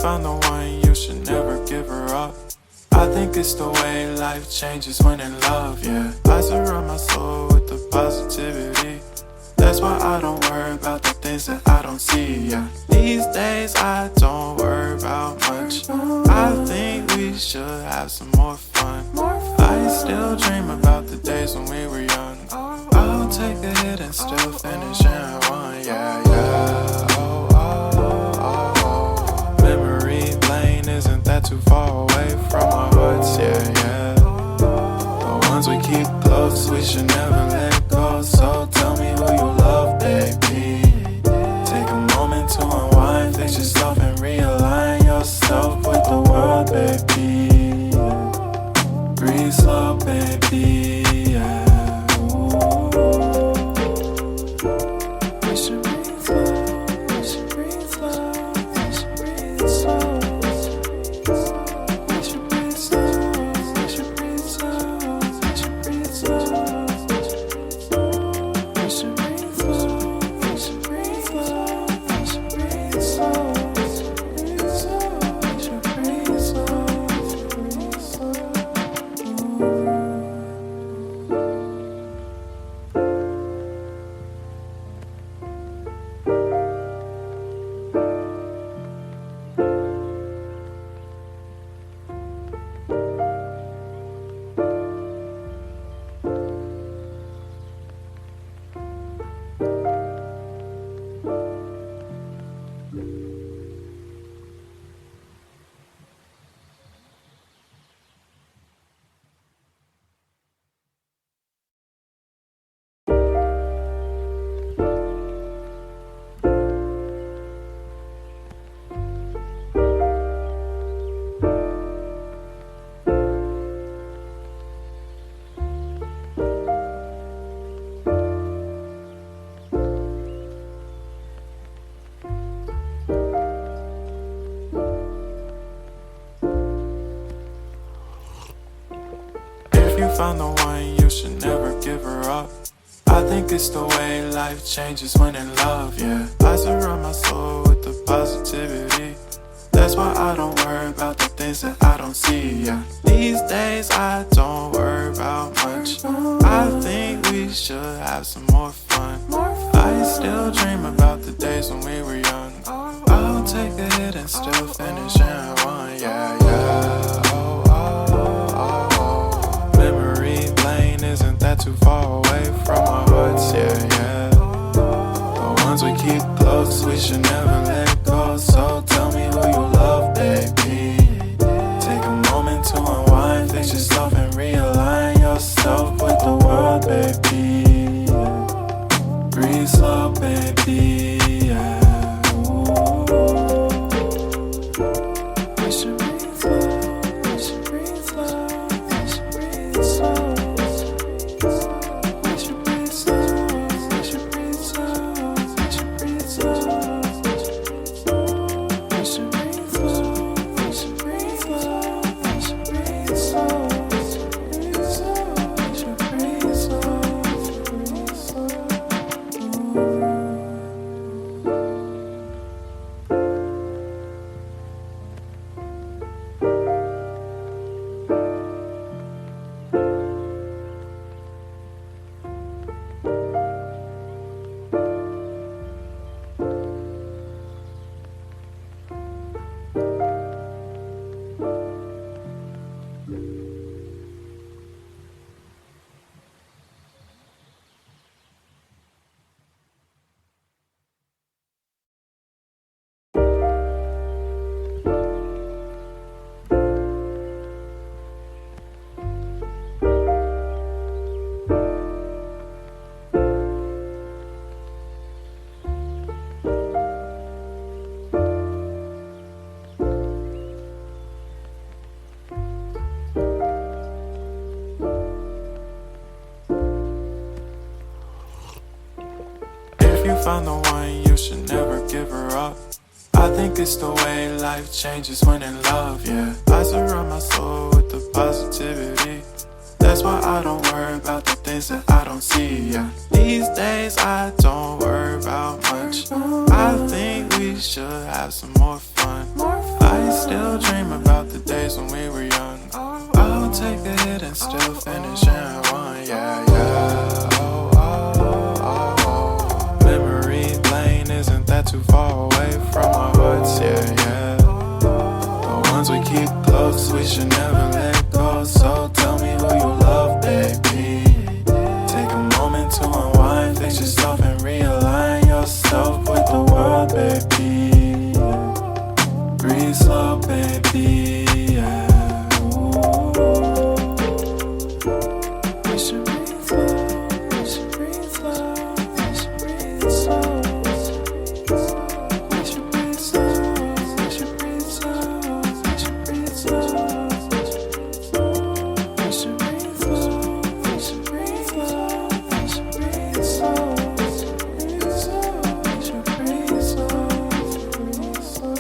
found the one, you should never give her up. I think it's the way life changes when in love, yeah. I surround my soul with the positivity. That's why I don't worry about the things that I don't see, yeah. These days I don't worry about much. I think we should have some more fun. I still dream about the days when we were young. I'll take a hit and still finish in one, yeah, yeah. Oh, oh, oh, oh. Memory lane isn't that too far away from our hearts, yeah, yeah. The ones we keep close, we should never let go. So tell me who you love, baby. Take a moment to unwind, fix yourself and realign yourself with the world, baby. Breathe slow, baby, yeah. We should breathe slow, we should breathe slow, we should breathe slow. We should breathe slow, we should breathe slow, we should breathe slow. We should breathe slow, we should breathe slow, we should breathe slow. We should breathe slow, breathe slow. If you found the one, you should never give her up. I think it's the way life changes when in love, yeah. I surround my soul with the positivity. That's why I don't worry about the things that I don't see, yeah. These days I don't worry about much. I think we should have some more fun. I still dream about the days when we were young. I'll take a hit and still finish in one, yeah, yeah. Oh, oh, oh, oh. Memory lane isn't that too far away from our hearts, yeah, yeah. The ones we keep close, we should never let go. So tell me who you love, baby. Take a moment to unwind, fix yourself and realign yourself with the world, baby. Breathe slow, baby, yeah. We should breathe slow, we should breathe slow, we should breathe slow. We should breathe slow, we should breathe slow, we should breathe slow. We should breathe slow, we should breathe slow, we should breathe slow. We should breathe slow, breathe slow. If you found the one, you should never give her up. I think it's the way life changes when in love, yeah. I surround my soul with the positivity. That's why I don't worry about the things that I don't see, yeah. These days I don't worry about much. I think we should have some more fun. I take a hit and still finish in one, yeah, yeah. Oh, oh, oh, oh. Memory lane, isn't that too far away from our hearts, yeah, yeah. The ones we keep close, we should never let go. So tell me who you love, baby. Take a moment to unwind, fix yourself and realign yourself with the world, baby. Breathe slow, baby, yeah. We should breathe slow, we should breathe slow, we should breathe slow. We should breathe slow, we should breathe slow, we should breathe slow. We should breathe slow, we should breathe slow, we should breathe slow. We should breathe slow, breathe slow.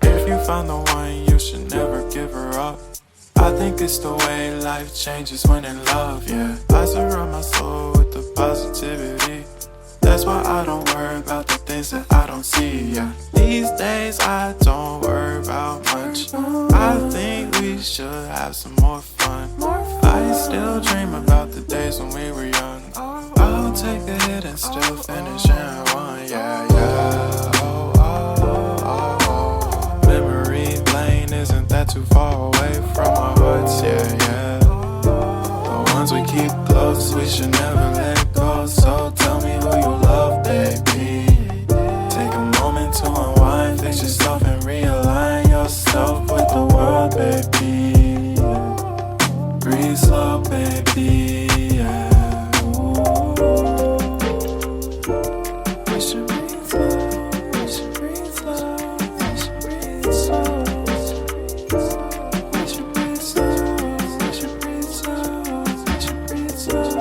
If you found the one, you should never give her up. I think it's the way life changes when in love, yeah. I surround my soul with the positivity. That's why I don't worry about the things that I don't see, yeah. These days I don't worry about much. I think we should have some more fun. I still dream about the days when we were young. I'll take a hit and still finish in one, yeah, yeah. Oh, oh, oh, oh. Memory lane, isn't that too far away from our hearts, yeah, yeah. The ones we keep close, we should never let go. So tell me who you love, baby. Take a moment to unwind, fix yourself and realign yourself with the world, baby. Breathe slow, baby, yeah. We should breathe slow, we should breathe slow, we should breathe slow. We should breathe slow, we should breathe slow, we should breathe slow.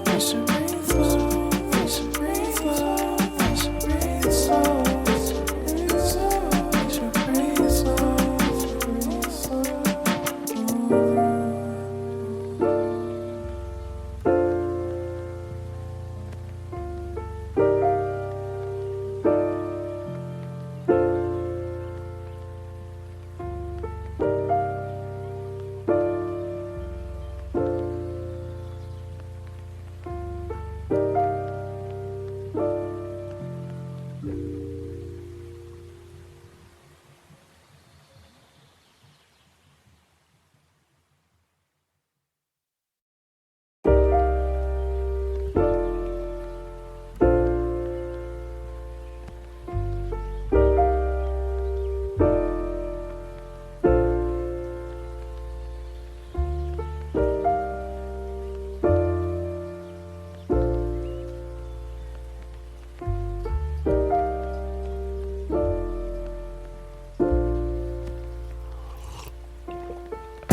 We should breathe slow, we should breathe slow, we should breathe slow. We should breathe slow, breathe slow.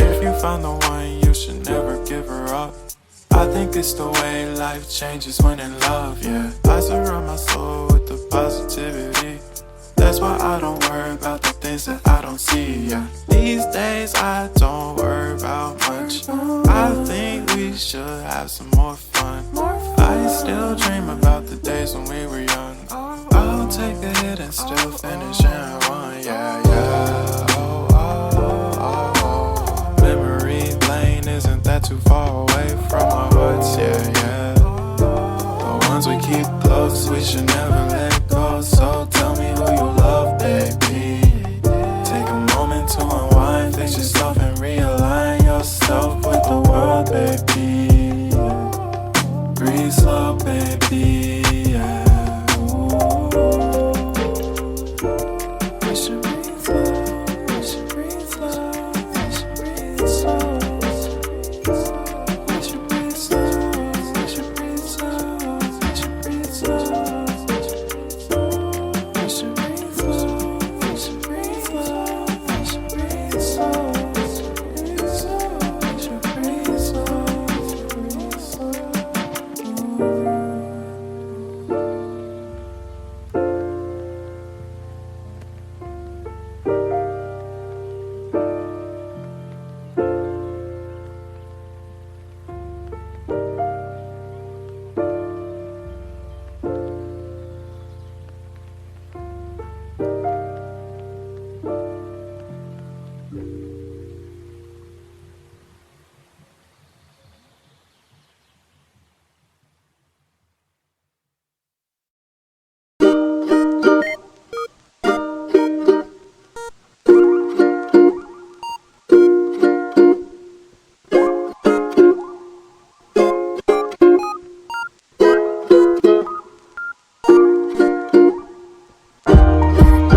If you found the one, you should never give her up. I think it's the way life changes when in love, yeah. I surround my soul with the positivity. That's why I don't worry about the things that I don't see, yeah. These days I don't worry about much. I think we should have some more fun. I still dream about the days when we were young. I'll take a hit and still finish in one, yeah, yeah.